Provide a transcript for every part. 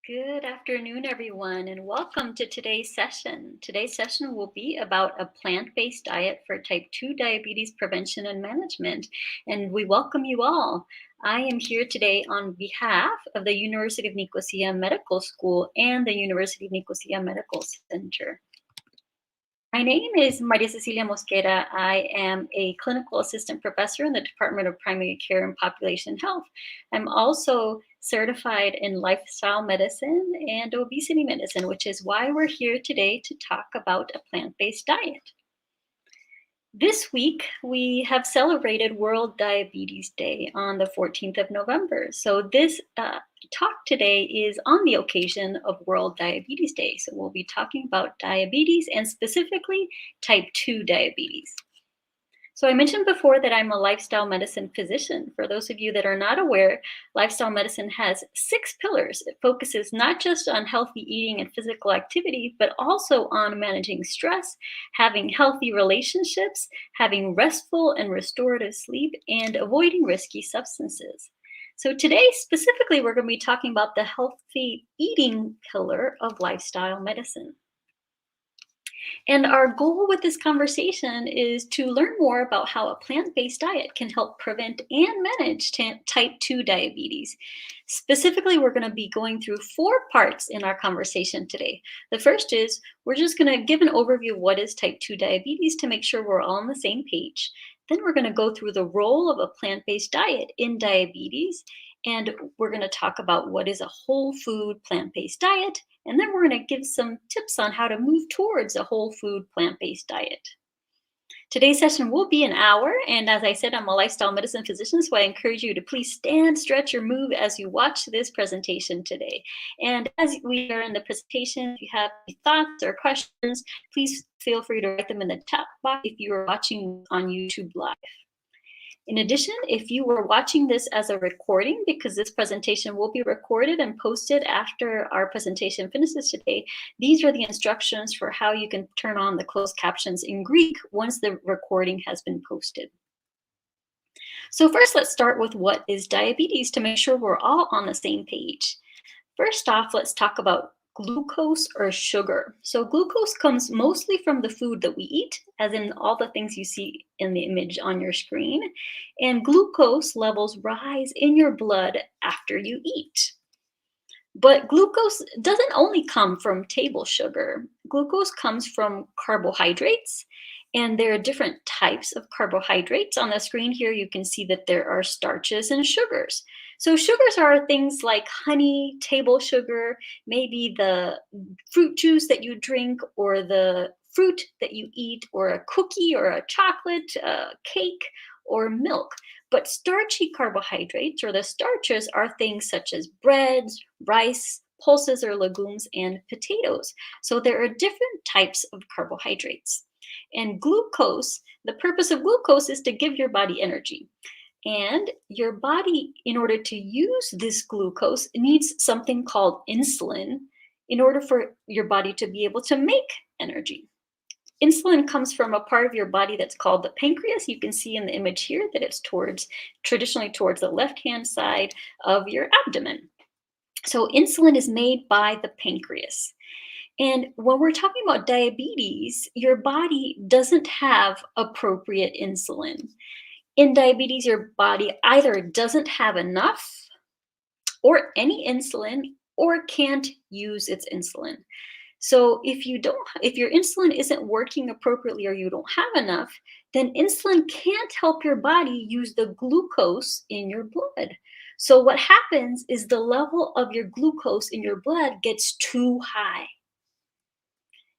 Good afternoon, everyone, and welcome to today's session. Today's session will be about a plant-based diet for type 2 diabetes prevention and management, and we welcome you all. I am here today on behalf of the University of Nicosia Medical School and the University of Nicosia Medical Center. My name is Maria Cecilia Mosquera. I am a clinical assistant professor in the Department of Primary Care and Population Health. I'm also certified in lifestyle medicine and obesity medicine, which is why we're here today to talk about a plant-based diet. This week, we have celebrated World Diabetes Day on the 14th of November. So this talk today is on the occasion of World Diabetes Day. So we'll be talking about diabetes and specifically type 2 diabetes. So I mentioned before that I'm a lifestyle medicine physician. For those of you that are not aware, lifestyle medicine has 6 pillars. It focuses not just on healthy eating and physical activity, but also on managing stress, having healthy relationships, having restful and restorative sleep, and avoiding risky substances. So today, specifically, we're going to be talking about the healthy eating pillar of lifestyle medicine. And our goal with this conversation is to learn more about how a plant-based diet can help prevent and manage type 2 diabetes. Specifically, we're going to be going through 4 parts in our conversation today. The first is we're just going to give an overview of what is type 2 diabetes to make sure we're all on the same page. Then we're going to go through the role of a plant-based diet in diabetes, and we're going to talk about what is a whole food plant-based diet. And then we're going to give some tips on how to move towards a whole food plant-based diet. Today's session will be an hour, and as I said, I'm a lifestyle medicine physician, so I encourage you to please stand, stretch, or move as you watch this presentation today. And as we are in the presentation, if you have any thoughts or questions, please feel free to write them in the chat box if you are watching on YouTube Live. In addition, if you were watching this as a recording, because this presentation will be recorded and posted after our presentation finishes today, these are the instructions for how you can turn on the closed captions in Greek once the recording has been posted. So first, let's start with what is diabetes to make sure we're all on the same page. First off, let's talk about glucose or sugar. So glucose comes mostly from the food that we eat, as in all the things you see in the image on your screen. And glucose levels rise in your blood after you eat. But glucose doesn't only come from table sugar. Glucose comes from carbohydrates, and there are different types of carbohydrates. On the screen here, you can see that there are starches and sugars. So sugars are things like honey, table sugar, maybe the fruit juice that you drink, or the fruit that you eat, or a cookie, or a chocolate, a cake, or milk. But starchy carbohydrates, or the starches, are things such as breads, rice, pulses or legumes, and potatoes. So there are different types of carbohydrates. And glucose, the purpose of glucose is to give your body energy. And your body, in order to use this glucose, needs something called insulin in order for your body to be able to make energy. Insulin comes from a part of your body that's called the pancreas. You can see in the image here that it's traditionally towards the left-hand side of your abdomen. So insulin is made by the pancreas. And when we're talking about diabetes, your body doesn't have appropriate insulin. In diabetes, your body either doesn't have enough or any insulin or can't use its insulin. So if your insulin isn't working appropriately or you don't have enough, then insulin can't help your body use the glucose in your blood. So what happens is the level of your glucose in your blood gets too high.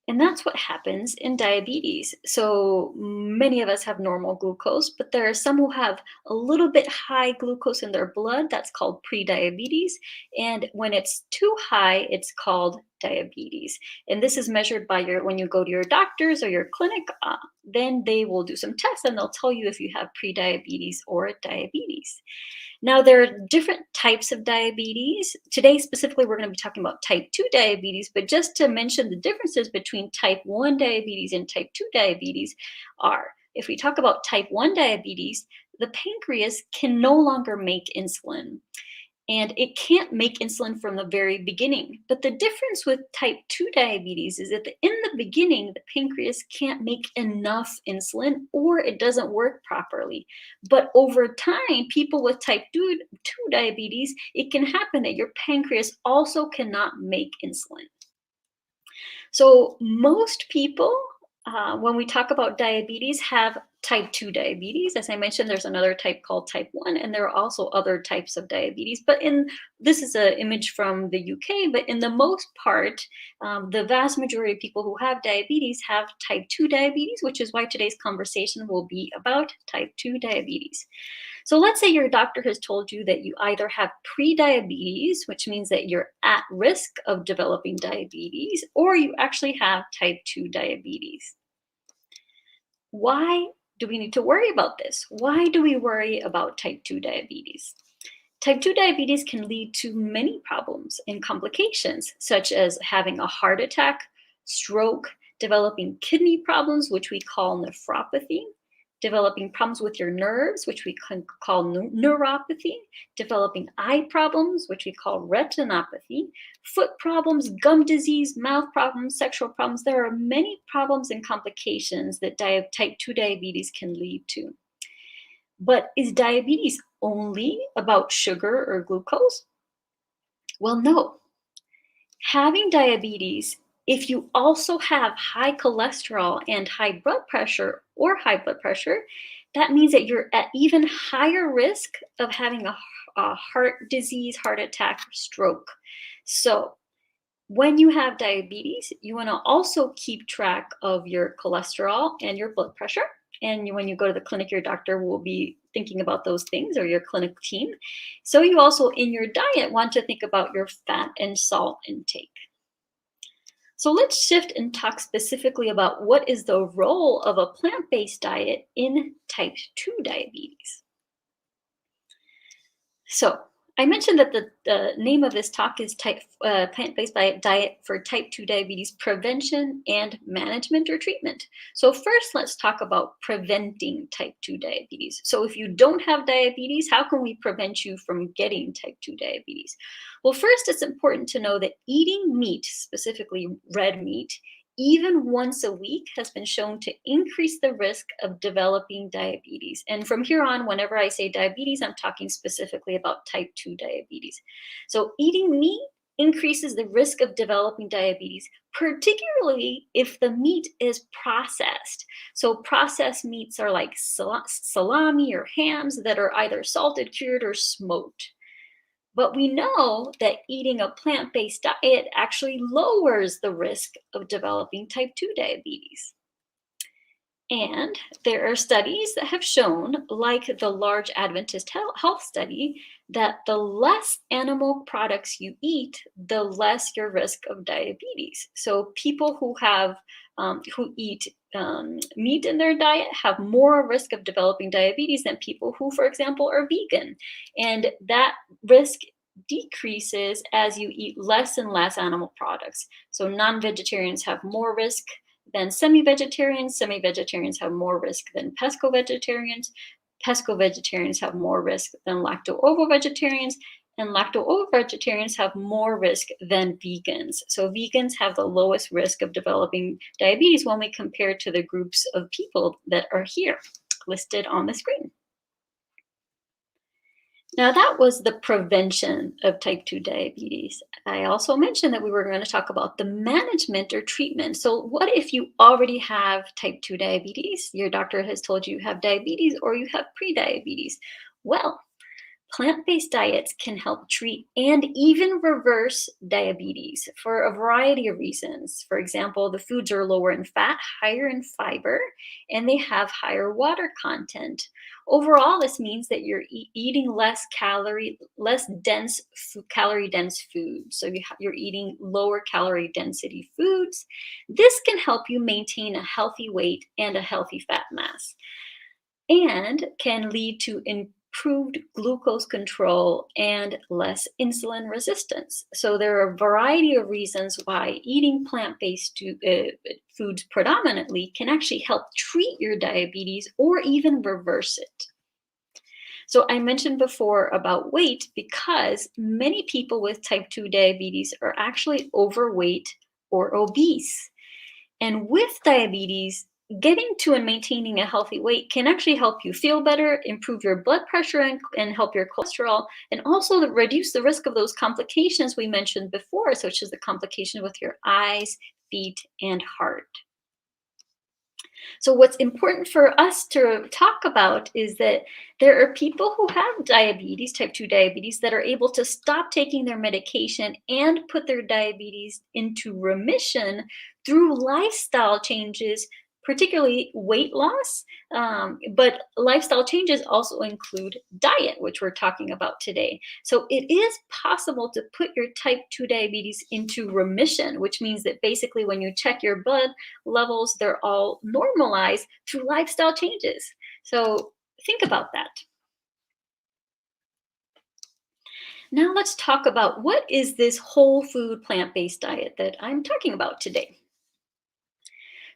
And that's what happens in diabetes. So many of us have normal glucose, but there are some who have a little bit high glucose in their blood. That's called prediabetes. And when it's too high, it's called diabetes. And this is measured by when you go to your doctors or your clinic, then they will do some tests and they'll tell you if you have prediabetes or diabetes. Now, there are different types of diabetes. Today, specifically, we're going to be talking about type 2 diabetes, but just to mention the differences between type 1 diabetes and type 2 diabetes are, if we talk about type 1 diabetes, the pancreas can no longer make insulin. and it can't make insulin from the very beginning. But the difference with type 2 diabetes is that in the beginning, the pancreas can't make enough insulin or it doesn't work properly. But over time, people with type 2 diabetes, it can happen that your pancreas also cannot make insulin. So most people, when we talk about diabetes, have type 2 diabetes. As I mentioned, there's another type called type 1, and there are also other types of diabetes. But this is an image from the UK, but in the most part, the vast majority of people who have diabetes have type 2 diabetes, which is why today's conversation will be about type 2 diabetes. So let's say your doctor has told you that you either have pre-diabetes, which means that you're at risk of developing diabetes, or you actually have type 2 diabetes. Why do we need to worry about this? Why do we worry about type 2 diabetes? Type 2 diabetes can lead to many problems and complications, such as having a heart attack, stroke, developing kidney problems, which we call nephropathy, developing problems with your nerves, which we can call neuropathy, developing eye problems, which we call retinopathy, foot problems, gum disease, mouth problems, sexual problems. There are many problems and complications that type 2 diabetes can lead to. But is diabetes only about sugar or glucose? Well, no. Having diabetes, if you also have high cholesterol and high blood pressure or high blood pressure, that means that you're at even higher risk of having a heart disease, heart attack, or stroke. So when you have diabetes, you want to also keep track of your cholesterol and your blood pressure. And when you go to the clinic, your doctor will be thinking about those things, or your clinic team. So you also, in your diet, want to think about your fat and salt intake. So let's shift and talk specifically about what is the role of a plant-based diet in type 2 diabetes. So I mentioned that the name of this talk is plant-based diet for type 2 diabetes prevention and management or treatment. So first, let's talk about preventing type 2 diabetes. So if you don't have diabetes, how can we prevent you from getting type 2 diabetes? Well, first, it's important to know that eating meat, specifically red meat, even once a week has been shown to increase the risk of developing diabetes. And from here on, whenever I say diabetes, I'm talking specifically about type 2 diabetes. So eating meat increases the risk of developing diabetes, particularly if the meat is processed. So processed meats are like salami or hams that are either salted, cured, or smoked. But we know that eating a plant-based diet actually lowers the risk of developing type 2 diabetes. And there are studies that have shown, like the Large Adventist Health Study, that the less animal products you eat, the less your risk of diabetes. So people who eat meat in their diet have more risk of developing diabetes than people who, for example, are vegan. And that risk decreases as you eat less and less animal products. So non-vegetarians have more risk than semi-vegetarians. Semi-vegetarians have more risk than pesco-vegetarians. Pesco-vegetarians have more risk than lacto-ovo-vegetarians. And lacto-ovo-vegetarians have more risk than vegans. So vegans have the lowest risk of developing diabetes when we compare to the groups of people that are here listed on the screen. Now that was the prevention of type 2 diabetes. I also mentioned that we were going to talk about the management or treatment. So what if you already have type 2 diabetes? Your doctor has told you have diabetes or you have pre-diabetes. Well, plant-based diets can help treat and even reverse diabetes for a variety of reasons. For example, the foods are lower in fat, higher in fiber, and they have higher water content. Overall, this means that you're eating less dense calorie-dense food. So you're eating lower calorie density foods. This can help you maintain a healthy weight and a healthy fat mass, and can lead to improved glucose control and less insulin resistance. So there are a variety of reasons why eating plant-based foods predominantly can actually help treat your diabetes or even reverse it. So I mentioned before about weight because many people with type 2 diabetes are actually overweight or obese. And with diabetes, getting to and maintaining a healthy weight can actually help you feel better, improve your blood pressure, and help your cholesterol, and also reduce the risk of those complications we mentioned before, such as the complication with your eyes, feet, and heart. So what's important for us to talk about is that there are people who have diabetes, type 2 diabetes, that are able to stop taking their medication and put their diabetes into remission through lifestyle changes, particularly weight loss. But lifestyle changes also include diet, which we're talking about today. So it is possible to put your type 2 diabetes into remission, which means that basically when you check your blood levels, they're all normalized through lifestyle changes. So think about that. Now let's talk about what is this whole food plant-based diet that I'm talking about today.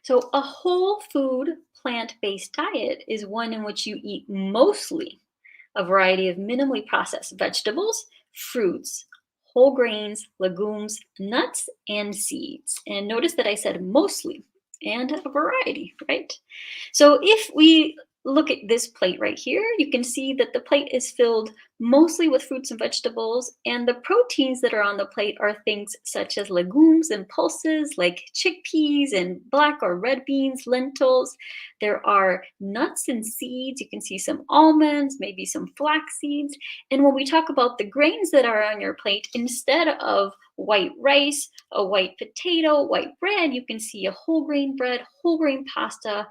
So a whole food plant-based diet is one in which you eat mostly a variety of minimally processed vegetables, fruits, whole grains, legumes, nuts, and seeds. And notice that I said mostly and a variety, right? So if we look at this plate right here, you can see that the plate is filled mostly with fruits and vegetables, and the proteins that are on the plate are things such as legumes and pulses like chickpeas and black or red beans, lentils. There are nuts and seeds. You can see some almonds, maybe some flax seeds. And when we talk about the grains that are on your plate, instead of white rice, a white potato, white bread, you can see a whole grain bread, whole grain pasta,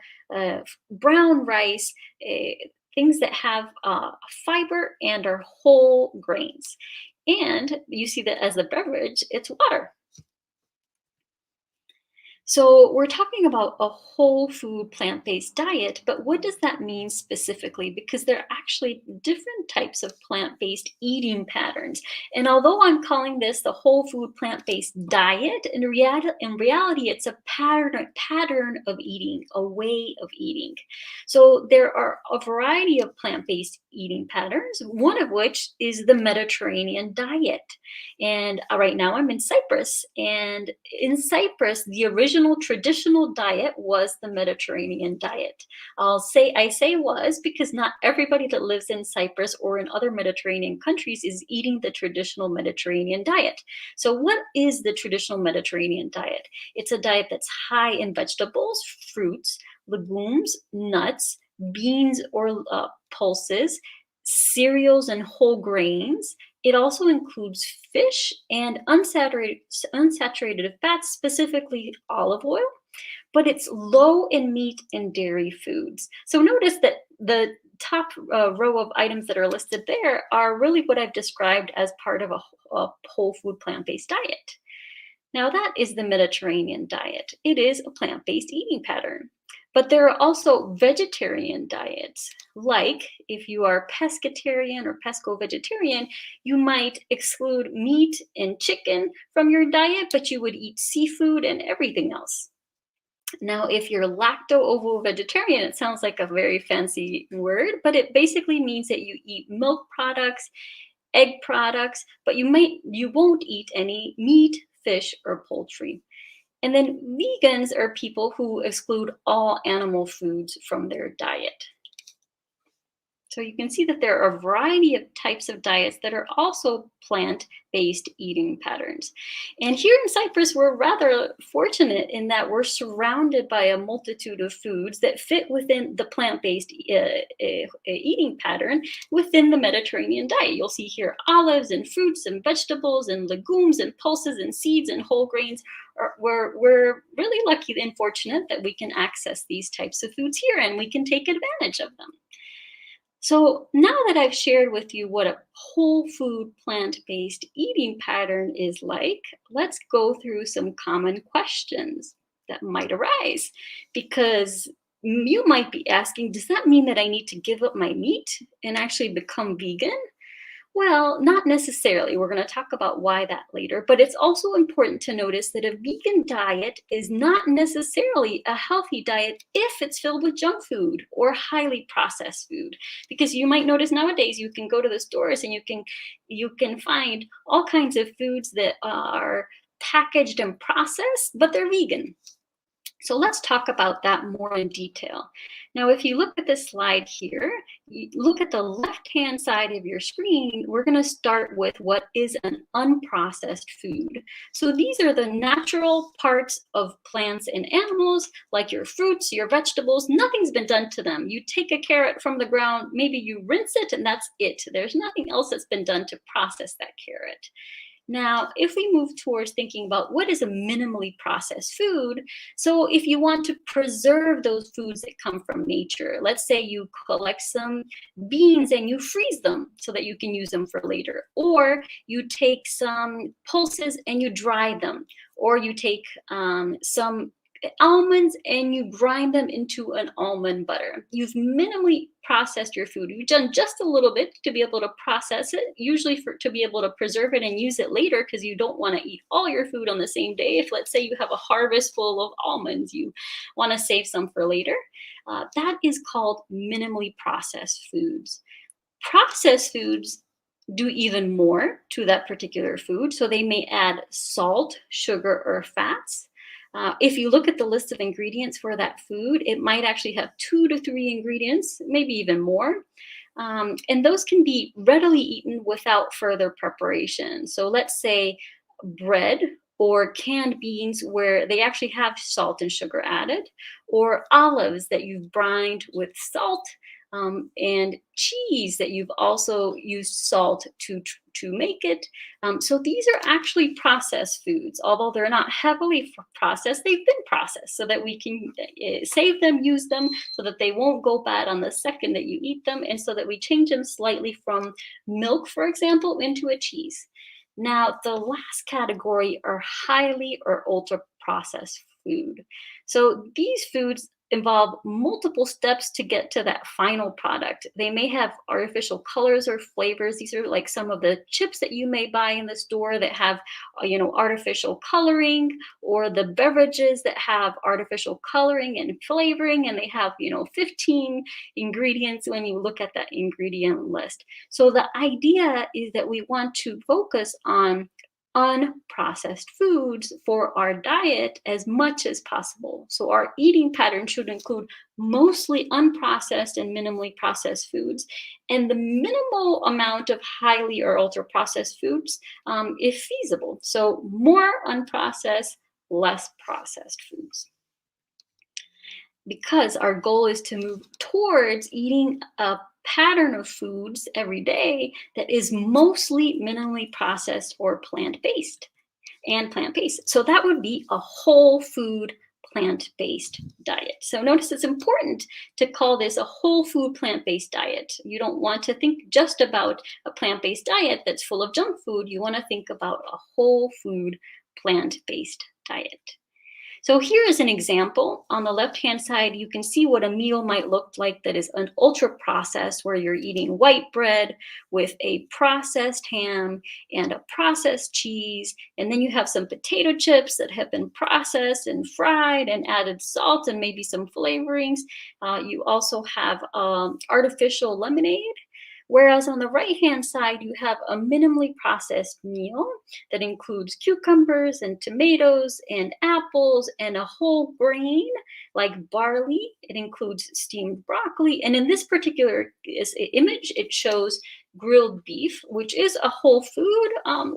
brown rice, things that have fiber and are whole grains. And you see that as a beverage, it's water. So we're talking about a whole food plant-based diet, but what does that mean specifically? Because there are actually different types of plant-based eating patterns. And although I'm calling this the whole food plant-based diet, in reality, it's a pattern of eating, a way of eating. So there are a variety of plant-based eating patterns, one of which is the Mediterranean diet. And right now I'm in Cyprus, and in Cyprus, the original traditional diet was the Mediterranean diet. I say was because not everybody that lives in Cyprus or in other Mediterranean countries is eating the traditional Mediterranean diet. So what is the traditional Mediterranean diet? It's a diet that's high in vegetables, fruits, legumes, nuts, beans or pulses, cereals and whole grains. It also includes fish and unsaturated fats, specifically olive oil, but it's low in meat and dairy foods. So notice that the top row of items that are listed there are really what I've described as part of a whole food plant-based diet. Now that is the Mediterranean diet. It is a plant-based eating pattern. But there are also vegetarian diets, like if you are pescatarian or pesco-vegetarian, you might exclude meat and chicken from your diet, but you would eat seafood and everything else. Now, if you're lacto-ovo-vegetarian, it sounds like a very fancy word, but it basically means that you eat milk products, egg products, but you won't eat any meat, fish, or poultry. And then vegans are people who exclude all animal foods from their diet. So you can see that there are a variety of types of diets that are also plant-based eating patterns. And here in Cyprus, we're rather fortunate in that we're surrounded by a multitude of foods that fit within the plant-based eating pattern within the Mediterranean diet. You'll see here olives and fruits and vegetables and legumes and pulses and seeds and whole grains. We're really lucky and fortunate that we can access these types of foods here and we can take advantage of them. So now that I've shared with you what a whole food plant-based eating pattern is like, let's go through some common questions that might arise. Because you might be asking, does that mean that I need to give up my meat and actually become vegan? Well, not necessarily. We're going to talk about why that later, but it's also important to notice that a vegan diet is not necessarily a healthy diet if it's filled with junk food or highly processed food. Because you might notice nowadays you can go to the stores and you can find all kinds of foods that are packaged and processed, but they're vegan. So let's talk about that more in detail. Now, if you look at this slide here, you look at the left-hand side of your screen, we're going to start with what is an unprocessed food. So these are the natural parts of plants and animals, like your fruits, your vegetables. Nothing's been done to them. You take a carrot from the ground, maybe you rinse it, and that's it. There's nothing else that's been done to process that carrot. Now, if we move towards thinking about what is a minimally processed food, so if you want to preserve those foods that come from nature, let's say you collect some beans and you freeze them so that you can use them for later, or you take some pulses and you dry them, or you take some almonds and you grind them into an almond butter. You've minimally processed your food. You've done just a little bit to be able to process it, usually to be able to preserve it and use it later, because you don't want to eat all your food on the same day. If, let's say, you have a harvest full of almonds, you want to save some for later. That is called minimally processed foods. Processed foods do even more to that particular food. So they may add salt, sugar, or fats. If you look at the list of ingredients for that food, it might actually have 2 to 3 ingredients, maybe even more. And those can be readily eaten without further preparation. So let's say bread or canned beans where they actually have salt and sugar added, or olives that you've brined with salt, and cheese that you've also used salt to make it. So these are actually processed foods. Although they're not heavily processed, they've been processed so that we can save them, use them, so that they won't go bad on the second that you eat them, and so that we change them slightly from milk, for example, into a cheese. Now, the last category are highly or ultra processed food. So these foods involve multiple steps to get to that final product. They may have artificial colors or flavors. These are like some of the chips that you may buy in the store that have, artificial coloring, or the beverages that have artificial coloring and flavoring, and they have, 15 ingredients when you look at that ingredient list. So the idea is that we want to focus on unprocessed foods for our diet as much as possible. So our eating pattern should include mostly unprocessed and minimally processed foods, and the minimal amount of highly or ultra processed foods if feasible. So more unprocessed, less processed foods. Because our goal is to move towards eating a pattern of foods every day that is mostly minimally processed or plant-based. So that would be a whole food plant-based diet. So notice it's important to call this a whole food plant-based diet. You don't want to think just about a plant-based diet that's full of junk food. You want to think about a whole food plant-based diet. So here is an example. On the left-hand side, you can see what a meal might look like that is an ultra-processed, where you're eating white bread with a processed ham and a processed cheese. And then you have some potato chips that have been processed and fried and added salt and maybe some flavorings. You also have artificial lemonade. Whereas on the right-hand side, you have a minimally processed meal that includes cucumbers and tomatoes and apples and a whole grain like barley. It includes steamed broccoli. And in this particular image, it shows grilled beef, which is a whole food.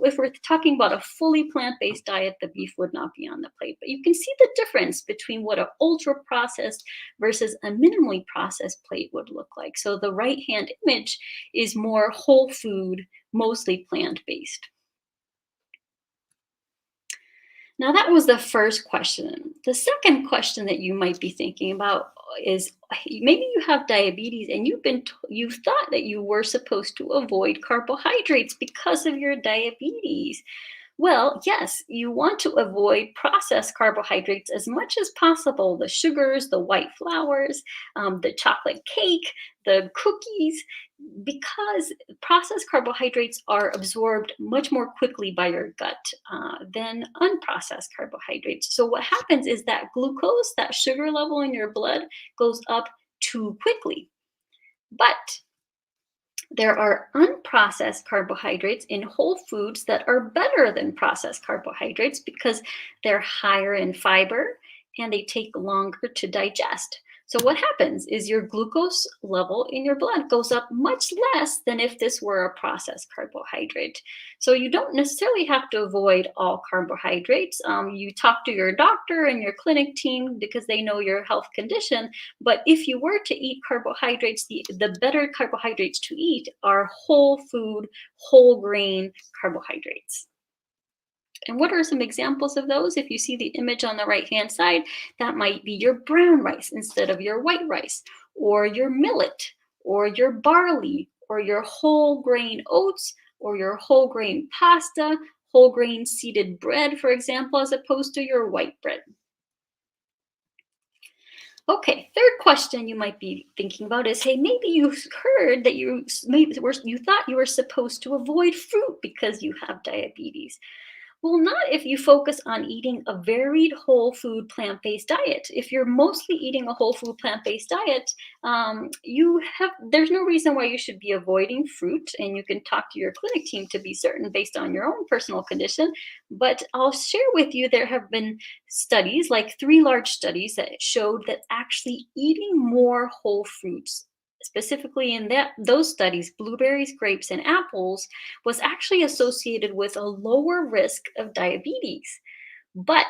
If we're talking about a fully plant-based diet, the beef would not be on the plate. But you can see the difference between what an ultra-processed versus a minimally processed plate would look like. So the right-hand image is more whole food, mostly plant-based. Now that was the first question. The second question that you might be thinking about is maybe you have diabetes and you've thought that you were supposed to avoid carbohydrates because of your diabetes. Well, yes, you want to avoid processed carbohydrates as much as possible. The sugars, the white flours, the chocolate cake, the cookies, because processed carbohydrates are absorbed much more quickly by your gut than unprocessed carbohydrates. So what happens is that glucose, that sugar level in your blood, goes up too quickly. But there are unprocessed carbohydrates in whole foods that are better than processed carbohydrates because they're higher in fiber and they take longer to digest. So what happens is your glucose level in your blood goes up much less than if this were a processed carbohydrate. So you don't necessarily have to avoid all carbohydrates. You talk to your doctor and your clinic team because they know your health condition. But if you were to eat carbohydrates, the better carbohydrates to eat are whole food, whole grain carbohydrates. And what are some examples of those? If you see the image on the right-hand side, that might be your brown rice instead of your white rice, or your millet, or your barley, or your whole grain oats, or your whole grain pasta, whole grain seeded bread, for example, as opposed to your white bread. Okay, third question you might be thinking about is, hey, maybe you heard that you thought you were supposed to avoid fruit because you have diabetes. Well, not if you focus on eating a varied whole food plant-based diet. If you're mostly eating a whole food plant-based diet, there's no reason why you should be avoiding fruit, and you can talk to your clinic team to be certain based on your own personal condition. But I'll share with you, there have been studies, like 3 large studies, that showed that actually eating more whole fruits, specifically in those studies, blueberries, grapes, and apples, was actually associated with a lower risk of diabetes. But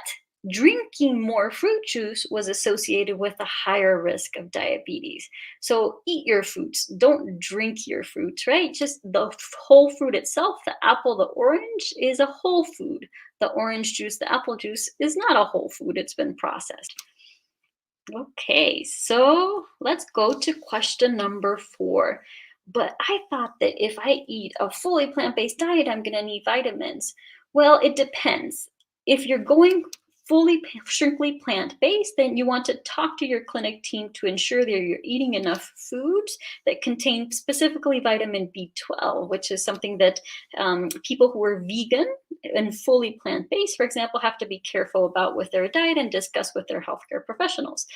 drinking more fruit juice was associated with a higher risk of diabetes. So eat your fruits, don't drink your fruits, right? Just the whole fruit itself, the apple, the orange, is a whole food. The orange juice, the apple juice, is not a whole food, it's been processed. Okay, so let's go to question number 4. But I thought that if I eat a fully plant-based diet, I'm going to need vitamins. Well, it depends. If you're going strictly plant-based, then you want to talk to your clinic team to ensure that you're eating enough foods that contain specifically vitamin B12, which is something that people who are vegan and fully plant-based, for example, have to be careful about with their diet and discuss with their healthcare professionals.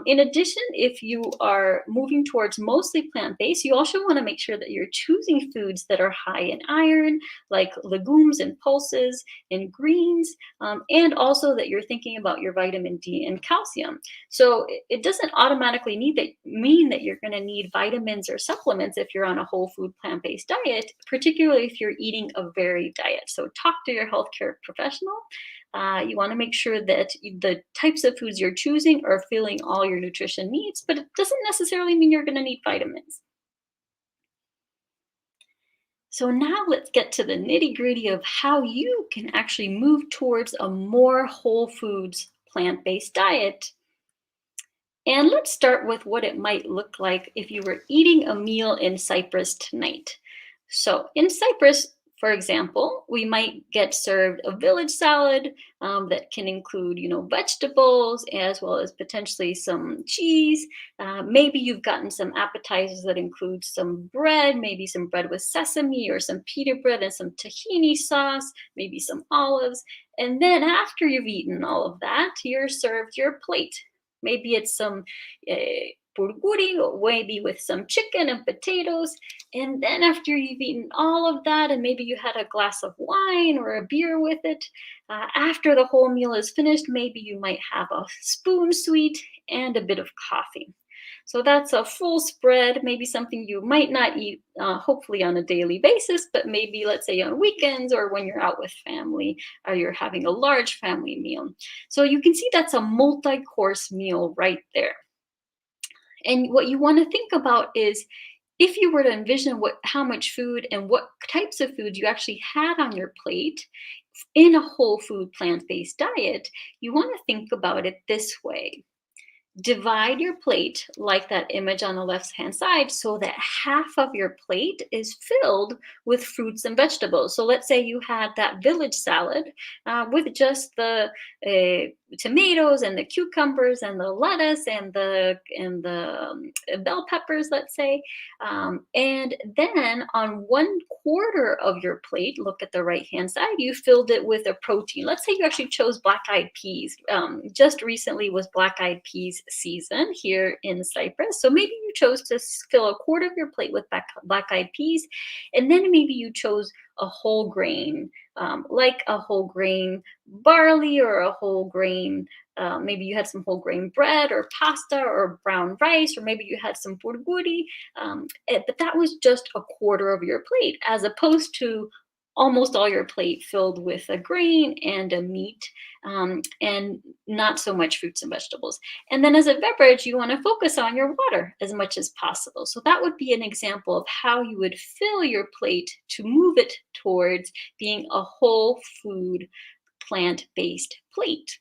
In addition, if you are moving towards mostly plant-based, you also want to make sure that you're choosing foods that are high in iron, like legumes and pulses and greens, and also that you're thinking about your vitamin D and calcium. So it doesn't automatically mean that you're going to need vitamins or supplements if you're on a whole food plant-based diet, particularly if you're eating a varied diet. So talk to your healthcare professional. You want to make sure that the types of foods you're choosing are filling all your nutrition needs, but it doesn't necessarily mean you're going to need vitamins. So now let's get to the nitty-gritty of how you can actually move towards a more whole foods plant-based diet. And let's start with what it might look like if you were eating a meal in Cyprus tonight. So in Cyprus, for example, we might get served a village salad that can include, vegetables as well as potentially some cheese. Maybe you've gotten some appetizers that include some bread, maybe some bread with sesame or some pita bread and some tahini sauce, maybe some olives. And then after you've eaten all of that, you're served your plate. Maybe it's some burguri, or maybe with some chicken and potatoes. And then after you've eaten all of that, and maybe you had a glass of wine or a beer with it, after the whole meal is finished, maybe you might have a spoon sweet and a bit of coffee. So that's a full spread, maybe something you might not eat, hopefully on a daily basis, but maybe, let's say, on weekends or when you're out with family or you're having a large family meal. So you can see that's a multi-course meal right there. And what you want to think about is, if you were to envision how much food and what types of foods you actually had on your plate in a whole food plant-based diet, you want to think about it this way. divide your plate like that image on the left-hand side so that half of your plate is filled with fruits and vegetables. So let's say you had that village salad with just the tomatoes and the cucumbers and the lettuce and the bell peppers, let's say. And then on 1/4 of your plate, look at the right-hand side, you filled it with a protein. Let's say you actually chose black-eyed peas. Just recently was black-eyed peas season here in Cyprus. So maybe you chose to fill 1/4 of your plate with black-eyed peas, and then maybe you chose a whole grain, like a whole grain barley or a whole grain. Maybe you had some whole grain bread or pasta or brown rice, or maybe you had some bulguri. But that was just 1/4 of your plate, as opposed to almost all your plate filled with a grain and a meat, and not so much fruits and vegetables. And then as a beverage, you want to focus on your water as much as possible. So that would be an example of how you would fill your plate to move it towards being a whole food, plant-based plate.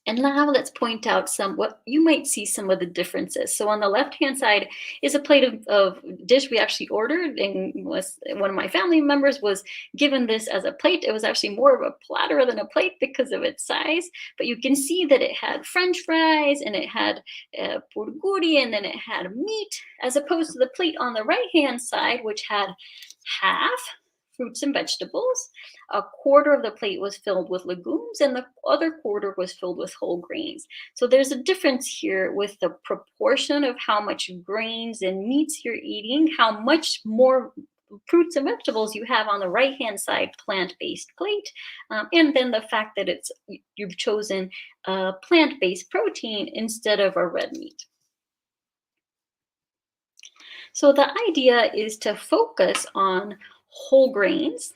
And now let's point out what you might see some of the differences. So on the left-hand side is a plate of dish we actually ordered, and one of my family members was given this as a plate. It was actually more of a platter than a plate because of its size, but you can see that it had French fries and it had bulguri, and then it had meat, as opposed to the plate on the right-hand side, which had half fruits and vegetables. 1/4 of the plate was filled with legumes, and the other 1/4 was filled with whole grains. So there's a difference here with the proportion of how much grains and meats you're eating, how much more fruits and vegetables you have on the right-hand side plant-based plate, and then the fact that you've chosen a plant-based protein instead of a red meat. So the idea is to focus on whole grains,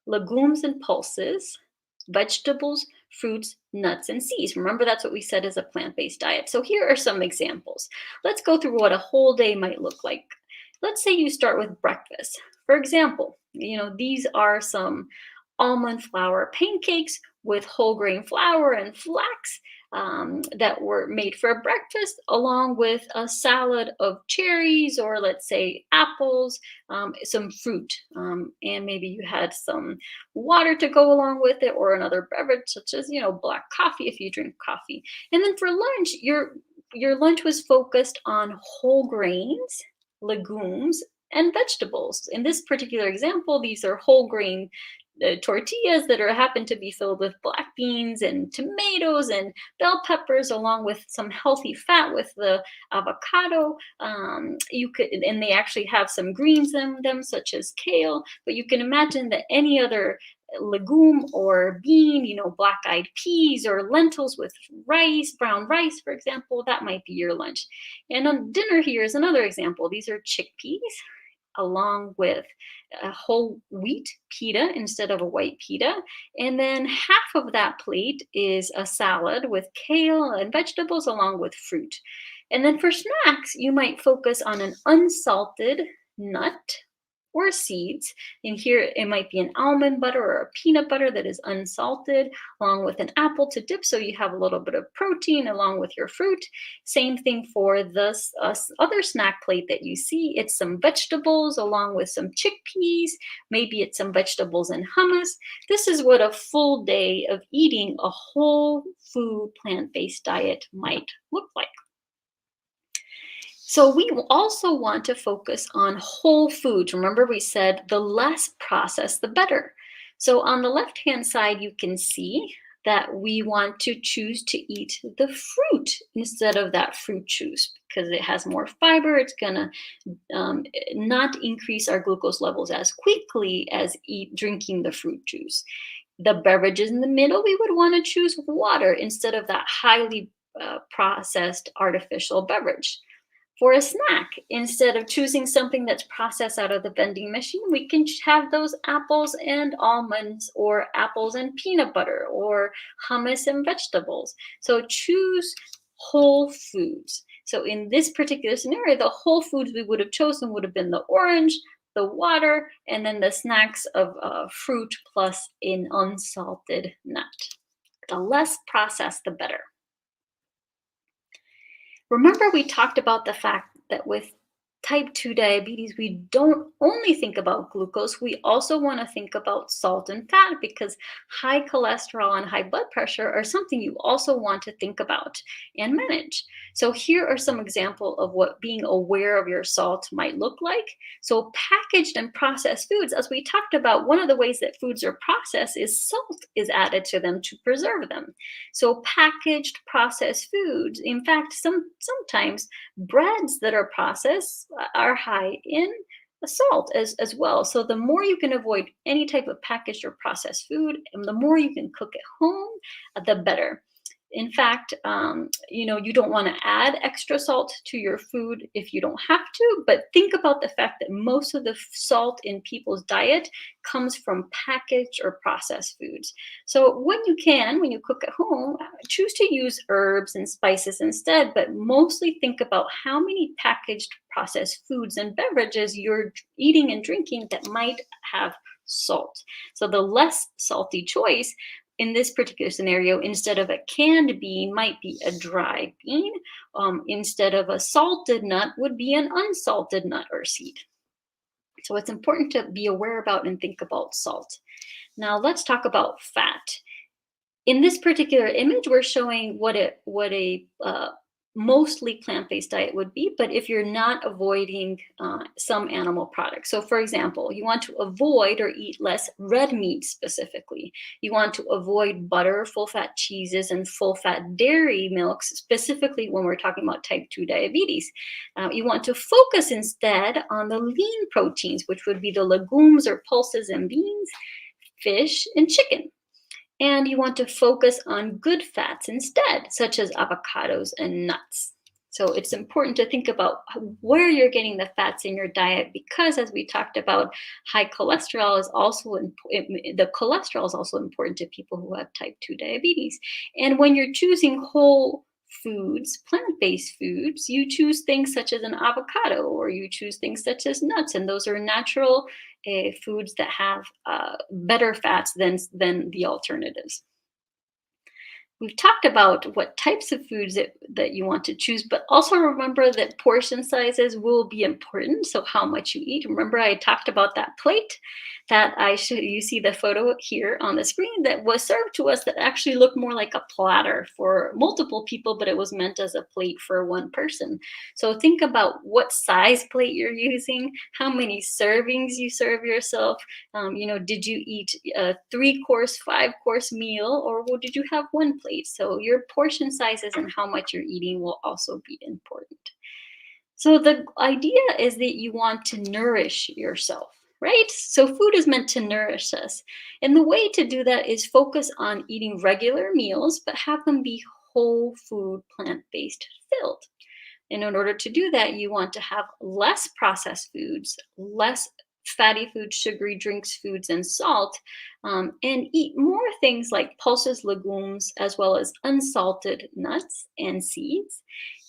legumes and pulses, vegetables, fruits, nuts, and seeds. Remember, that's what we said is a plant-based diet. So here are some examples. Let's go through what a whole day might look like. Let's say you start with breakfast. For example, these are some almond flour pancakes with whole grain flour and flax that were made for breakfast, along with a salad of cherries, or let's say apples, some fruit, and maybe you had some water to go along with it, or another beverage such as black coffee if you drink coffee. And then for lunch, your lunch was focused on whole grains, legumes, and vegetables. In this particular example, these are whole grain tortillas that happen to be filled with black beans and tomatoes and bell peppers, along with some healthy fat with the avocado. And they actually have some greens in them, such as kale. But you can imagine that any other legume or bean, black-eyed peas or lentils with rice, brown rice, for example, that might be your lunch. And on dinner, here is another example. These are chickpeas, along with a whole wheat pita instead of a white pita. And then half of that plate is a salad with kale and vegetables, along with fruit. And then for snacks, you might focus on an unsalted nut or seeds. And here it might be an almond butter or a peanut butter that is unsalted, along with an apple to dip, so you have a little bit of protein along with your fruit. Same thing for this other snack plate that you see. It's some vegetables along with some chickpeas. Maybe it's some vegetables and hummus. This is what a full day of eating a whole food plant-based diet might look like. So we also want to focus on whole foods. Remember, we said the less processed, the better. So on the left-hand side, you can see that we want to choose to eat the fruit instead of that fruit juice, because it has more fiber. It's gonna not increase our glucose levels as quickly as drinking the fruit juice. The beverages in the middle, we would want to choose water instead of that highly processed artificial beverage. For a snack, instead of choosing something that's processed out of the vending machine, we can have those apples and almonds, or apples and peanut butter, or hummus and vegetables. So choose whole foods. So in this particular scenario, the whole foods we would have chosen would have been the orange, the water, and then the snacks of fruit plus an unsalted nut. The less processed, the better. Remember, we talked about the fact that with type 2 diabetes, we don't only think about glucose, we also want to think about salt and fat, because high cholesterol and high blood pressure are something you also want to think about and manage. So here are some examples of what being aware of your salt might look like. So packaged and processed foods, as we talked about, one of the ways that foods are processed is salt is added to them to preserve them. So packaged processed foods, in fact, sometimes breads that are processed are high in salt as well. So the more you can avoid any type of packaged or processed food, and the more you can cook at home, the better. In fact, you don't want to add extra salt to your food if you don't have to, but think about the fact that most of the salt in people's diet comes from packaged or processed foods. So when you cook at home, choose to use herbs and spices instead, but mostly think about how many packaged processed foods and beverages you're eating and drinking that might have salt. So the less salty choice in this particular scenario, instead of a canned bean, might be a dry bean. Instead of a salted nut, would be an unsalted nut or seed. So it's important to be aware about and think about salt. Now let's talk about fat. In this particular image, we're showing what a mostly plant-based diet would be, but if you're not avoiding some animal products. So for example, you want to avoid or eat less red meat specifically. You want to avoid butter, full-fat cheeses, and full-fat dairy milks, specifically when we're talking about type 2 diabetes. You want to focus instead on the lean proteins, which would be the legumes or pulses and beans, fish, and chicken. And you want to focus on good fats instead, such as avocados and nuts. So it's important to think about where you're getting the fats in your diet, because as we talked about, high cholesterol is also the cholesterol is also important to people who have type 2 diabetes. And when you're choosing whole foods, plant-based foods, you choose things such as an avocado, or you choose things such as nuts, and those are natural foods that have better fats than the alternatives. We've talked about what types of foods that you want to choose, but also remember that portion sizes will be important. So how much you eat. Remember, I talked about that plate that you see the photo here on the screen that was served to us that actually looked more like a platter for multiple people, but it was meant as a plate for one person. So think about what size plate you're using, how many servings you serve yourself. Did you eat a 3-course, 5-course meal, or did you have one plate? So your portion sizes and how much you're eating will also be important. So the idea is that you want to nourish yourself, right? So food is meant to nourish us. And the way to do that is focus on eating regular meals, but have them be whole food, plant-based filled. And in order to do that, you want to have less processed foods, less fatty foods, sugary drinks, foods, and salt, and eat more things like pulses, legumes, as well as unsalted nuts and seeds.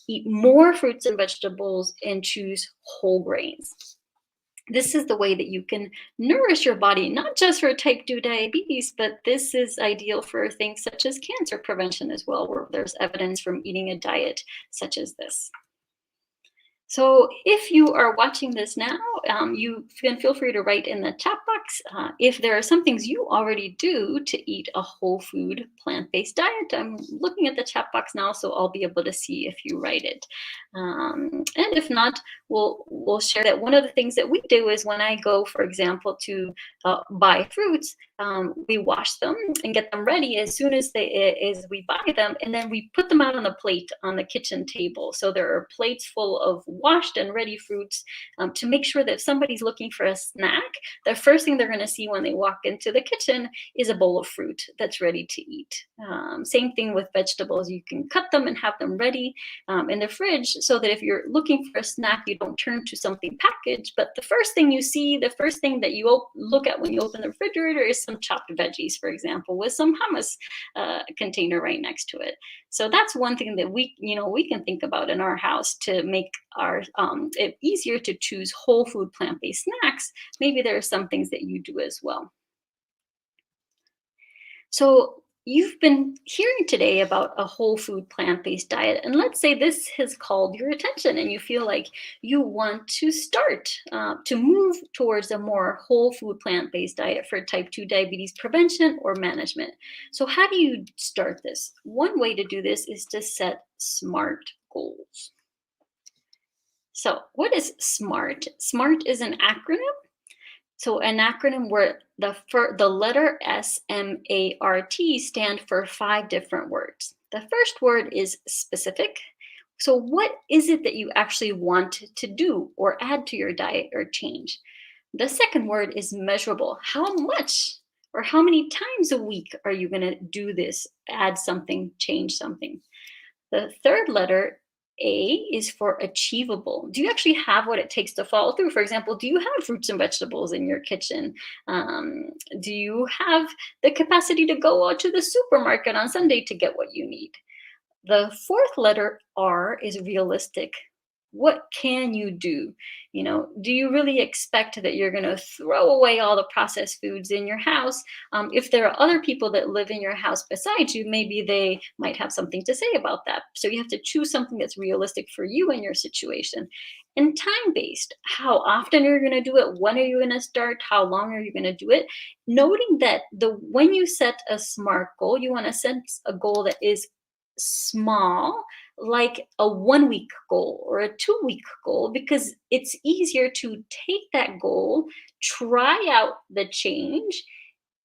Eat more fruits and vegetables, and choose whole grains. This is the way that you can nourish your body, not just for type 2 diabetes, but this is ideal for things such as cancer prevention as well, where there's evidence from eating a diet such as this. So if you are watching this now, you can feel free to write in the chat box if there are some things you already do to eat a whole food plant-based diet. I'm looking at the chat box now, so I'll be able to see if you write it. And if not, we'll share that one of the things that we do is when I go, for example, to buy fruits, we wash them and get them ready as soon as we buy them, and then we put them out on the plate on the kitchen table. So there are plates full of washed and ready fruits to make sure that if somebody's looking for a snack, the first thing they're going to see when they walk into the kitchen is a bowl of fruit that's ready to eat. Same thing with vegetables. You can cut them and have them ready in the fridge so that if you're looking for a snack, you don't turn to something packaged, but the first thing you see, the first thing that you look at when you open the refrigerator is some chopped veggies, for example, with some hummus container right next to it. So that's one thing that we can think about in our house to make it easier to choose whole food plant-based snacks. Maybe there are some things that you do as well. So you've been hearing today about a whole food plant-based diet, and let's say this has called your attention and you feel like you want to start to move towards a more whole food plant-based diet for type 2 diabetes prevention or management. So how do you start this? One way to do this is to set SMART goals. So what is SMART? SMART is an acronym. So an acronym where the letter SMART stand for 5 different words. The first word is specific. So what is it that you actually want to do or add to your diet or change? The second word is measurable. How much or how many times a week are you going to do this, add something, change something? The third letter, A, is for achievable. Do you actually have what it takes to follow through? For example, do you have fruits and vegetables in your kitchen? Do you have the capacity to go out to the supermarket on Sunday to get what you need? The fourth letter, R, is realistic. What can you do? Do you really expect that you're going to throw away all the processed foods in your house? If there are other people that live in your house besides you, maybe they might have something to say about that. So you have to choose something that's realistic for you and your situation. And time-based, how often are you going to do it? When are you going to start? How long are you going to do it? Noting that when you set a SMART goal, you want to set a goal that is small, like a 1-week goal or a 2-week goal, because it's easier to take that goal, try out the change,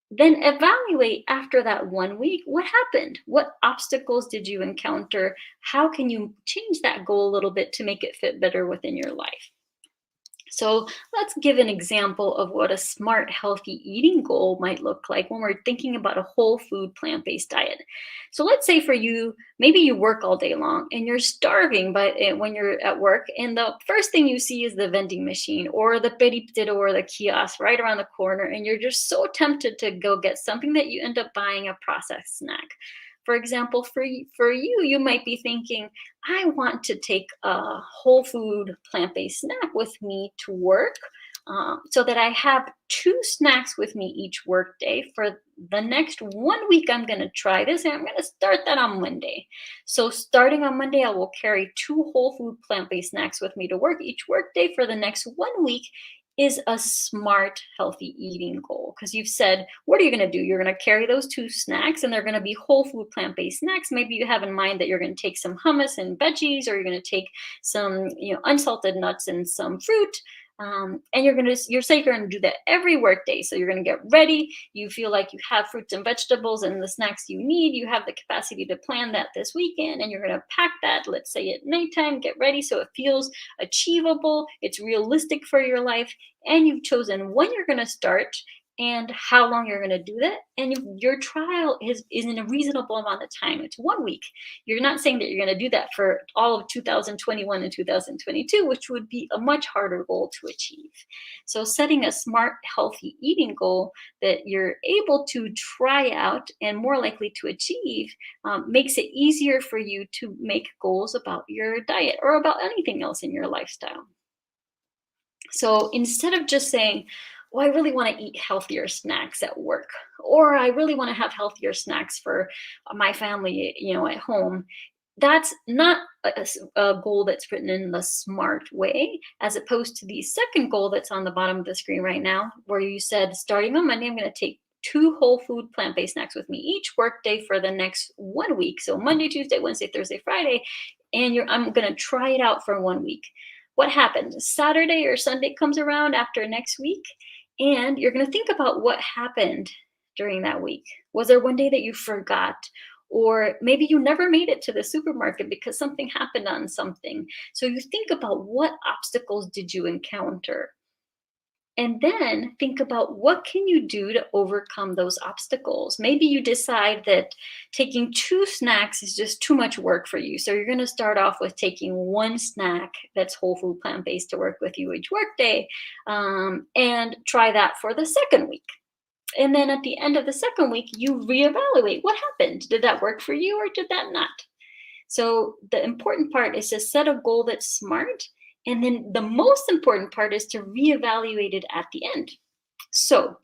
then evaluate after that 1 week, what happened? What obstacles did you encounter? How can you change that goal a little bit to make it fit better within your life? So let's give an example of what a SMART healthy eating goal might look like when we're thinking about a whole food plant-based diet. So let's say for you, maybe you work all day long and you're starving when you're at work, and the first thing you see is the vending machine or the periptero or the kiosk right around the corner, and you're just so tempted to go get something that you end up buying a processed snack. For example, for you, you might be thinking, I want to take a whole food plant-based snack with me to work so that I have 2 snacks with me each work day. For the next 1 week, I'm going to try this, and I'm going to start that on Monday. So starting on Monday, I will carry 2 whole food plant-based snacks with me to work each work day for the next 1 week. Is a SMART healthy eating goal, because you've said, what are you going to do? You're going to carry those 2 snacks, and they're going to be whole food plant-based snacks. Maybe you have in mind that you're going to take some hummus and veggies, or you're going to take some unsalted nuts and some fruit. And you're going to do that every work day. So you're going to get ready. You feel like you have fruits and vegetables and the snacks you need. You have the capacity to plan that this weekend, and you're going to pack that, let's say at nighttime, get ready so it feels achievable, it's realistic for your life, and you've chosen when you're going to start and how long you're going to do that. And your trial is in a reasonable amount of time. It's 1 week. You're not saying that you're going to do that for all of 2021 and 2022, which would be a much harder goal to achieve. So setting a SMART healthy eating goal that you're able to try out and more likely to achieve makes it easier for you to make goals about your diet or about anything else in your lifestyle. So instead of just saying, well, I really want to eat healthier snacks at work, or I really want to have healthier snacks for my family, at home. That's not a goal that's written in the SMART way, as opposed to the second goal that's on the bottom of the screen right now, where you said, starting on Monday, I'm going to take 2 whole food plant-based snacks with me each workday for the next 1 week. So Monday, Tuesday, Wednesday, Thursday, Friday, and I'm going to try it out for 1 week. What happens? Saturday or Sunday comes around after next week, and you're going to think about what happened during that week. Was there one day that you forgot? Or maybe you never made it to the supermarket because something happened on something. So you think about, what obstacles did you encounter? And then think about, what can you do to overcome those obstacles? Maybe you decide that taking 2 snacks is just too much work for you. So you're going to start off with taking 1 snack that's whole food plant-based to work with you each workday, and try that for the second week. And then at the end of the second week, you reevaluate what happened. Did that work for you or did that not? So the important part is to set a goal that's SMART. And then the most important part is to reevaluate it at the end. So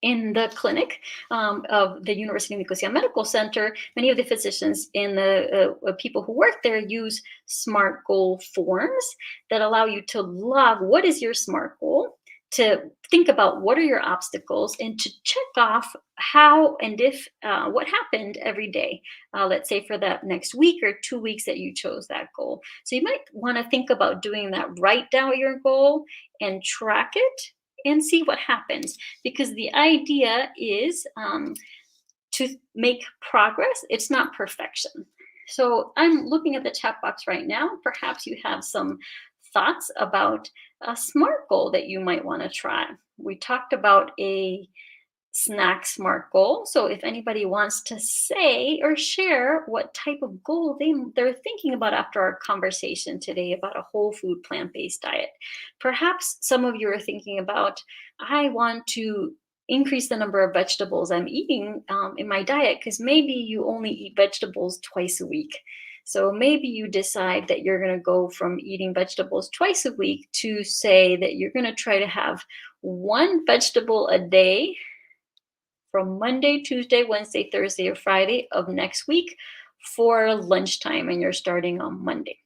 In the clinic of the University of Nicosia Medical Center, many of the physicians and the people who work there use SMART goal forms that allow you to log what is your SMART goal, to think about what are your obstacles, and to check off how and if what happened every day. Let's say for that next week or 2 weeks that you chose that goal. So you might want to think about doing that. Write down your goal and track it and see what happens, because the idea is to make progress. It's not perfection. So I'm looking at the chat box right now. Perhaps you have some thoughts about a SMART goal that you might want to try. We talked about a snack SMART goal. So if anybody wants to say or share what type of goal they're thinking about after our conversation today about a whole food plant-based diet. Perhaps some of you are thinking about, I want to increase the number of vegetables I'm eating in my diet, because maybe you only eat vegetables twice a week. So maybe you decide that you're going to go from eating vegetables twice a week to say that you're going to try to have one vegetable a day from Monday, Tuesday, Wednesday, Thursday, or Friday of next week for lunchtime, and you're starting on Monday.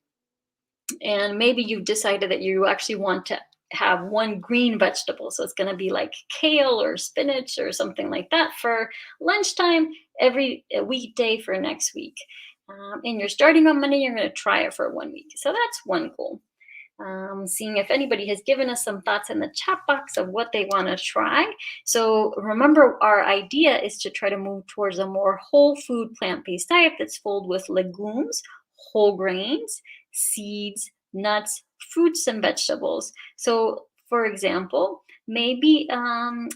And maybe you've decided that you actually want to have one green vegetable. So it's going to be like kale or spinach or something like that for lunchtime every weekday for next week. And you're starting on Monday, you're going to try it for 1 week. So that's one goal. Seeing if anybody has given us some thoughts in the chat box of what they want to try. So remember, our idea is to try to move towards a more whole food plant-based diet that's filled with legumes, whole grains, seeds, nuts, fruits, and vegetables. So for example, maybe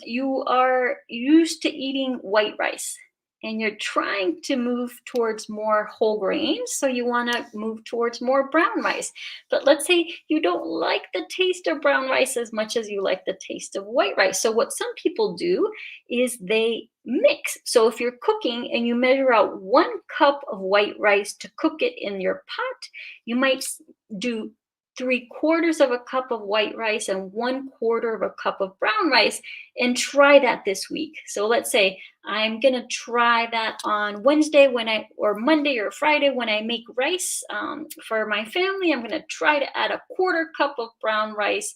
you are used to eating white rice, and you're trying to move towards more whole grains, so you want to move towards more brown rice. But let's say you don't like the taste of brown rice as much as you like the taste of white rice. So what some people do is they mix. So if you're cooking and you measure out 1 cup of white rice to cook it in your pot, you might do 3/4 of a cup of white rice and 1/4 of a cup of brown rice, and try that this week. So let's say I'm going to try that on Wednesday or Monday or Friday when I make rice for my family. I'm going to try to add 1/4 cup of brown rice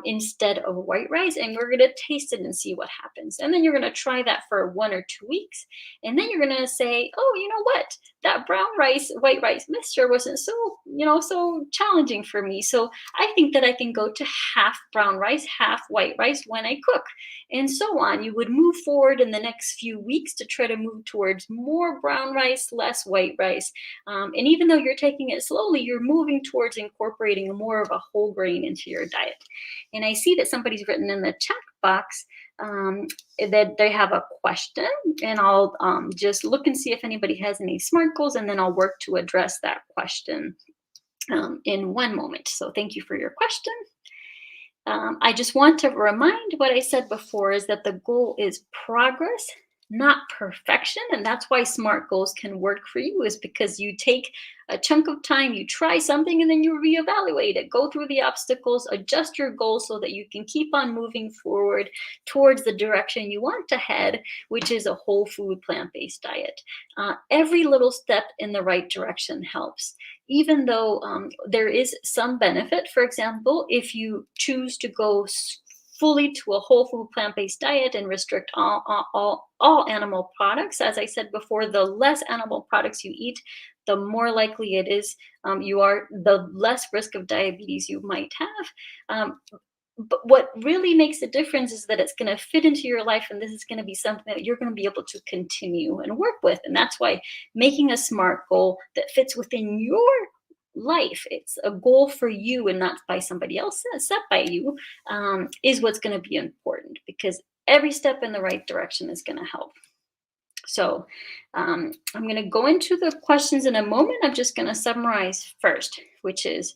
instead of white rice, and we're going to taste it and see what happens. And then you're going to try that for 1 or 2 weeks. And then you're going to say, oh, you know what? That brown rice, white rice mixture wasn't so challenging for me. So I think that I can go to half brown rice, half white rice when I cook. And so on. You would move forward in the next few weeks to try to move towards more brown rice, less white rice. And even though you're taking it slowly, you're moving towards incorporating more of a whole grain into your diet. And I see that somebody's written in the chat box that they have a question, and I'll just look and see if anybody has any SMART goals, and then I'll work to address that question in one moment. So thank you for your question. I just want to remind what I said before is that the goal is progress, not perfection. And that's why SMART goals can work for you, is because you take a chunk of time, you try something, and then you reevaluate it, go through the obstacles, adjust your goals so that you can keep on moving forward towards the direction you want to head, which is a whole food plant-based diet. Every little step in the right direction helps. Even though there is some benefit, for example, if you choose to go fully to a whole food plant-based diet and restrict all animal products, as I said before, the less animal products you eat, the more likely it is the less risk of diabetes you might have. But what really makes a difference is that it's going to fit into your life, and this is going to be something that you're going to be able to continue and work with. And that's why making a SMART goal that fits within your life, it's a goal for you and not by somebody else, set by you, is what's going to be important, because every step in the right direction is going to help. So I'm going to go into the questions in a moment. I'm just going to summarize first, which is,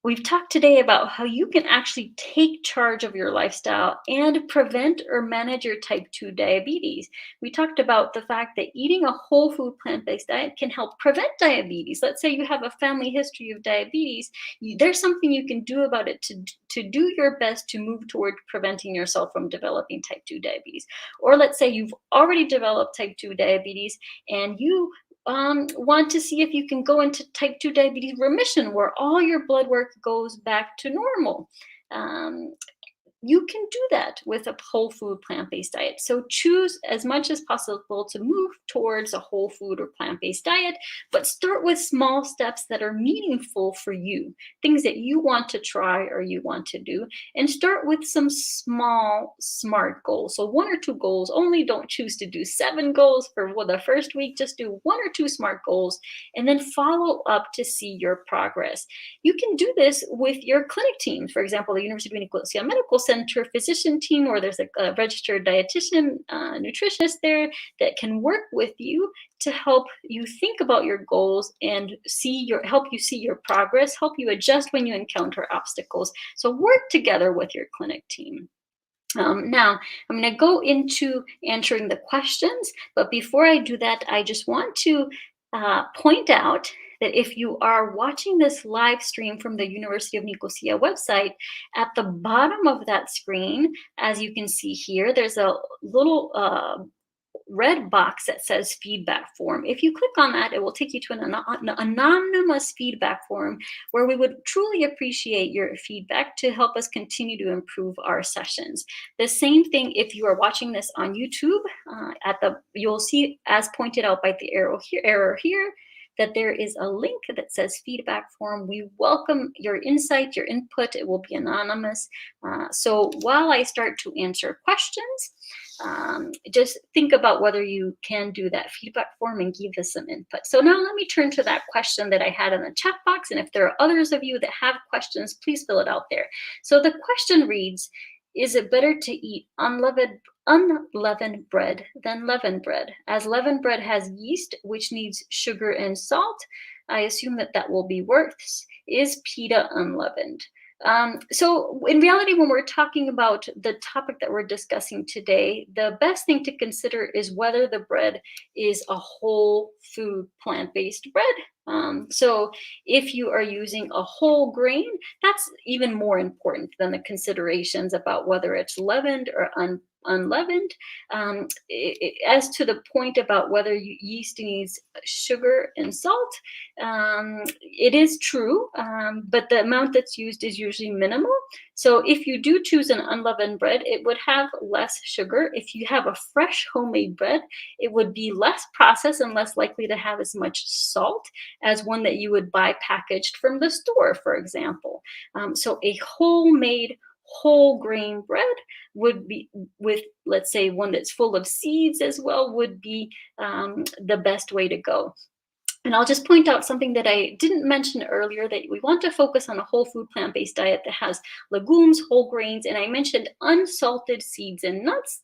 We've talked today about how you can actually take charge of your lifestyle and prevent or manage your type 2 diabetes. We talked about the fact that eating a whole food plant-based diet can help prevent diabetes. Let's say you have a family history of diabetes. There's something you can do about it to do your best to move toward preventing yourself from developing type 2 diabetes. Or let's say you've already developed type 2 diabetes and you want to see if you can go into type 2 diabetes remission, where all your blood work goes back to normal. You can do that with a whole food plant-based diet. So choose as much as possible to move towards a whole food or plant-based diet, but start with small steps that are meaningful for you, things that you want to try or you want to do, and start with some small, smart goals. So 1 or 2 goals only. Don't choose to do 7 goals for the first week. Just do 1 or 2 smart goals and then follow up to see your progress. You can do this with your clinic team. For example, the University of Nicosia Medical Center physician team, or there's a registered dietitian, nutritionist there that can work with you to help you think about your goals and help you see your progress, help you adjust when you encounter obstacles. So work together with your clinic team. Now, I'm going to go into answering the questions, but before I do that, I just want to point out that if you are watching this live stream from the University of Nicosia website, at the bottom of that screen, as you can see here, there's a little red box that says feedback form. If you click on that, it will take you to an anonymous feedback form where we would truly appreciate your feedback to help us continue to improve our sessions. The same thing if you are watching this on YouTube, you'll see, as pointed out by the arrow here, that there is a link that says feedback form. We welcome your insight, your input. It will be anonymous. So while I start to answer questions, just think about whether you can do that feedback form and give us some input. So now let me turn to that question that I had in the chat box. And if there are others of you that have questions, please fill it out there. So the question reads, is it better to eat unleavened bread than leavened bread? As leavened bread has yeast, which needs sugar and salt, I assume that will be worse. Is pita unleavened? So in reality, when we're talking about the topic that we're discussing today, the best thing to consider is whether the bread is a whole food plant-based bread. So if you are using a whole grain, that's even more important than the considerations about whether it's leavened or unleavened. As to the point about whether yeast needs sugar and salt, it is true, but the amount that's used is usually minimal. So if you do choose an unleavened bread, it would have less sugar. If you have a fresh homemade bread, it would be less processed and less likely to have as much salt as one that you would buy packaged from the store, for example. So a homemade whole grain bread would be, with, let's say, one that's full of seeds as well, would be the best way to go. And I'll just point out something that I didn't mention earlier, that we want to focus on a whole food plant-based diet that has legumes, whole grains, and I mentioned unsalted seeds and nuts.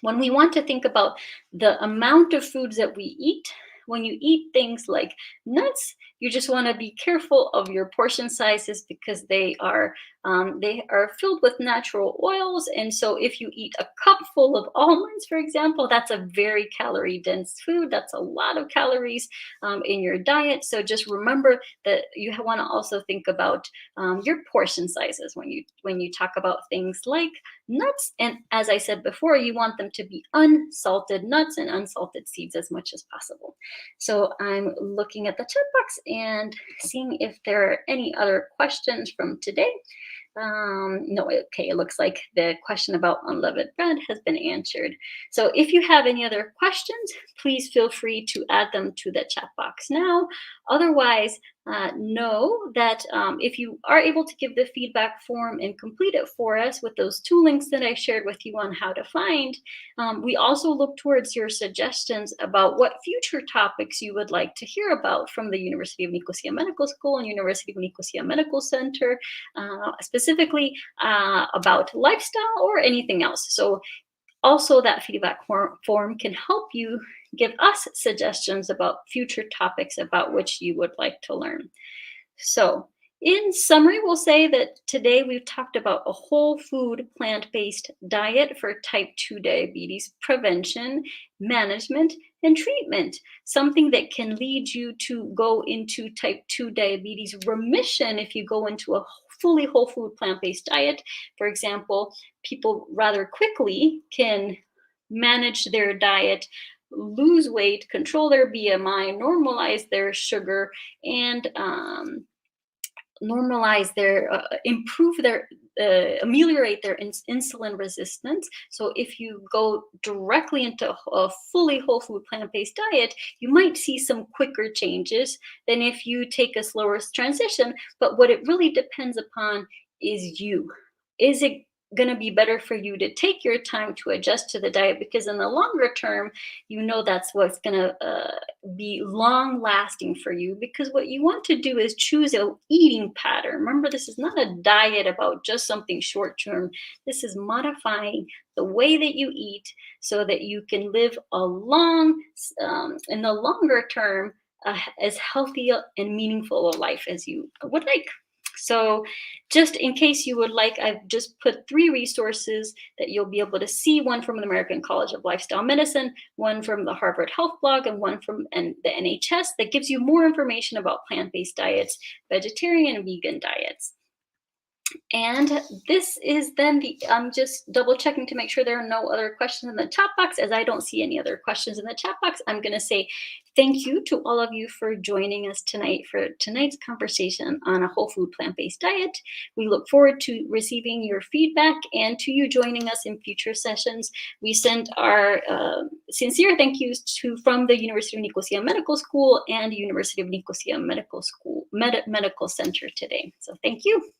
When we want to think about the amount of foods that we eat, when you eat things like nuts, you just want to be careful of your portion sizes because they are filled with natural oils. And so if you eat a cup full of almonds, for example, that's a very calorie dense food. That's a lot of calories in your diet. So just remember that you want to also think about your portion sizes when you talk about things like nuts. And as I said before, you want them to be unsalted nuts and unsalted seeds as much as possible. So I'm looking at the chat box and seeing if there are any other questions from today. No, okay, it looks like the question about unleavened bread has been answered. So if you have any other questions, please feel free to add them to the chat box now. Otherwise, know that if you are able to give the feedback form and complete it for us with those 2 links that I shared with you on how to find, we also look towards your suggestions about what future topics you would like to hear about from the University of Nicosia Medical School and University of Nicosia Medical Center, specifically about lifestyle or anything else. So also that feedback form can help you give us suggestions about future topics about which you would like to learn. So In summary, we'll say that today we've talked about a whole food, plant-based diet for type 2 diabetes prevention, management, and treatment. Something that can lead you to go into type 2 diabetes remission if you go into a fully whole food, plant-based diet. For example, people rather quickly can manage their diet, lose weight, control their BMI, normalize their sugar, and normalize their, improve their, ameliorate their insulin resistance. So if you go directly into a fully whole food plant-based diet, you might see some quicker changes than if you take a slower transition. But what it really depends upon is you. Is it going to be better for you to take your time to adjust to the diet? Because in the longer term, you know that's what's going to be long lasting for you, because what you want to do is choose an eating pattern. Remember, this is not a diet about just something short term. This is modifying the way that you eat so that you can live a long, in the longer term, as healthy and meaningful a life as you would like. So just in case you would like, I've just put 3 resources that you'll be able to see, one from the American College of Lifestyle Medicine, one from the Harvard Health Blog, and one from the NHS that gives you more information about plant-based diets, vegetarian and vegan diets. And this is then I'm just double checking to make sure there are no other questions in the chat box. As I don't see any other questions in the chat box, I'm going to say thank you to all of you for joining us tonight for tonight's conversation on a whole food plant-based diet. We look forward to receiving your feedback and to you joining us in future sessions. We send our sincere thank yous from the University of Nicosia Medical School and University of Nicosia Medical School Medical Center today. So thank you.